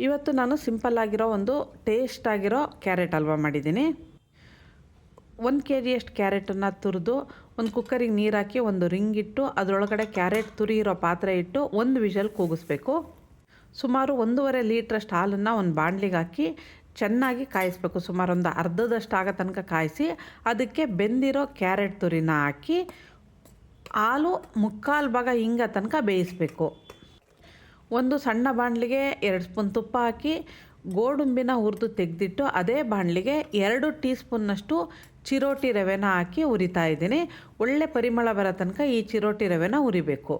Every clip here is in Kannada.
ಇವತ್ತು ನಾನು ಸಿಂಪಲ್ ಆಗಿರೋ ಒಂದು ಟೇಸ್ಟ್ ಆಗಿರೋ ಕ್ಯಾರೆಟ್ ಹಲ್ವಾ ಮಾಡಿದ್ದೀನಿ. 1 kgಯಷ್ಟು ಕ್ಯಾರೆಟನ್ನು ತುರಿದು ಒಂದು ಕುಕ್ಕರಿಗೆ ನೀರು ಹಾಕಿ ಒಂದು ರಿಂಗ್ ಇಟ್ಟು ಅದರೊಳಗಡೆ ಕ್ಯಾರೆಟ್ ತುರಿಯಿರೋ ಪಾತ್ರೆ ಇಟ್ಟು 1 ವಿಷಲ್ ಕೂಗಿಸ್ಬೇಕು. ಸುಮಾರು 1.5 ಲೀಟ್ರಷ್ಟು ಹಾಲನ್ನು ಒಂದು ಬಾಣಲಿಗೆ ಹಾಕಿ ಚೆನ್ನಾಗಿ ಕಾಯಿಸ್ಬೇಕು. ಸುಮಾರು ಒಂದು ಅರ್ಧದಷ್ಟು ಆಗೋ ತನಕ ಕಾಯಿಸಿ ಅದಕ್ಕೆ ಬೆಂದಿರೋ ಕ್ಯಾರೆಟ್ ತುರಿನ ಹಾಕಿ ಹಾಲು 3/4 ಭಾಗ ಹಿಂಗೋ ತನಕ ಬೇಯಿಸಬೇಕು. ಒಂದು ಸಣ್ಣ ಬಾಣಲಿಗೆ 2 ಸ್ಪೂನ್ ತುಪ್ಪ ಹಾಕಿ ಗೋಡಂಬಿನ ಹುರಿದು ತೆಗೆದಿಟ್ಟು ಅದೇ ಬಾಣಲಿಗೆ 2 ಟೀ ಸ್ಪೂನ್ನಷ್ಟು ಚಿರೋಟಿ ರವೆನ ಹಾಕಿ ಹುರಿತಾ ಇದ್ದೀನಿ. ಒಳ್ಳೆ ಪರಿಮಳ ಬರೋ ತನಕ ಈ ಚಿರೋಟಿ ರವೆನ ಹುರಿಬೇಕು.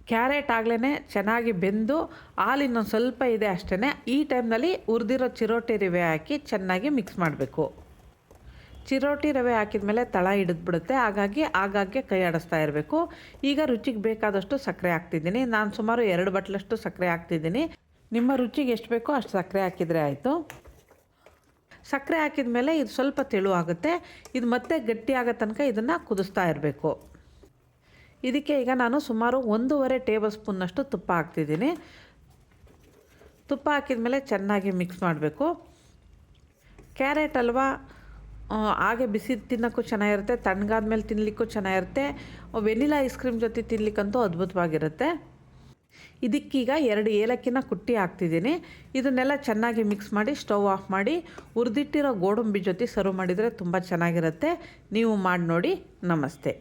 ಕ್ಯಾರೆಟ್ ಆಗಲೇ ಚೆನ್ನಾಗಿ ಬೆಂದು ಹಾಲು ಇನ್ನೊಂದು ಸ್ವಲ್ಪ ಇದೆ ಅಷ್ಟೇ. ಈ ಟೈಮ್ನಲ್ಲಿ ಹುರಿದಿರೋ ಚಿರೋಟಿ ರವೆ ಹಾಕಿ ಚೆನ್ನಾಗಿ ಮಿಕ್ಸ್ ಮಾಡಬೇಕು. ಚಿರೋಟಿ ರವೆ ಹಾಕಿದ ಮೇಲೆ ತಳ ಹಿಡಿದ್ಬಿಡುತ್ತೆ, ಹಾಗಾಗಿ ಆಗಾಗ್ಗೆ ಕೈ ಆಡಿಸ್ತಾ ಇರಬೇಕು. ಈಗ ರುಚಿಗೆ ಬೇಕಾದಷ್ಟು ಸಕ್ಕರೆ ಹಾಕ್ತಿದ್ದೀನಿ. ನಾನು ಸುಮಾರು 2 ಬಟ್ಲಷ್ಟು ಸಕ್ಕರೆ ಹಾಕ್ತಿದ್ದೀನಿ. ನಿಮ್ಮ ರುಚಿಗೆ ಎಷ್ಟು ಬೇಕೋ ಅಷ್ಟು ಸಕ್ಕರೆ ಹಾಕಿದರೆ ಆಯಿತು. ಸಕ್ಕರೆ ಹಾಕಿದ ಮೇಲೆ ಇದು ಸ್ವಲ್ಪ ತೆಳು ಆಗುತ್ತೆ. ಇದು ಮತ್ತೆ ಗಟ್ಟಿ ಆಗೋ ತನಕ ಇದನ್ನು ಕುದಿಸ್ತಾ ಇರಬೇಕು. ಇದಕ್ಕೆ ಈಗ ನಾನು ಸುಮಾರು 1.5 ಟೇಬಲ್ ಸ್ಪೂನ್ನಷ್ಟು ತುಪ್ಪ ಹಾಕ್ತಿದ್ದೀನಿ. ತುಪ್ಪ ಹಾಕಿದ ಮೇಲೆ ಚೆನ್ನಾಗಿ ಮಿಕ್ಸ್ ಮಾಡಬೇಕು. ಕ್ಯಾರೆಟ್ ಹಲ್ವಾ ಹಾಗೆ ಬಿಸಿ ತಿನ್ನೋಕ್ಕೂ ಚೆನ್ನಾಗಿರುತ್ತೆ, ತಣ್ಣಗಾದ ಮೇಲೆ ತಿನ್ನಲಿಕ್ಕೂ ಚೆನ್ನಾಗಿರುತ್ತೆ. ವೆನಿಲಾ ಐಸ್ ಕ್ರೀಮ್ ಜೊತೆ ತಿನ್ನಲಿಕ್ಕಂತೂ ಅದ್ಭುತವಾಗಿರುತ್ತೆ. ಇದಕ್ಕೀಗ 2 ಏಲಕ್ಕಿನ ಕುಟ್ಟಿ ಹಾಕ್ತಿದ್ದೀನಿ. ಇದನ್ನೆಲ್ಲ ಚೆನ್ನಾಗಿ ಮಿಕ್ಸ್ ಮಾಡಿ ಸ್ಟವ್ ಆಫ್ ಮಾಡಿ ಹುರಿದಿಟ್ಟಿರೋ ಗೋಡಂಬಿ ಜೊತೆ ಸರ್ವ್ ಮಾಡಿದರೆ ತುಂಬ ಚೆನ್ನಾಗಿರುತ್ತೆ. ನೀವು ಮಾಡಿ ನೋಡಿ. ನಮಸ್ತೆ.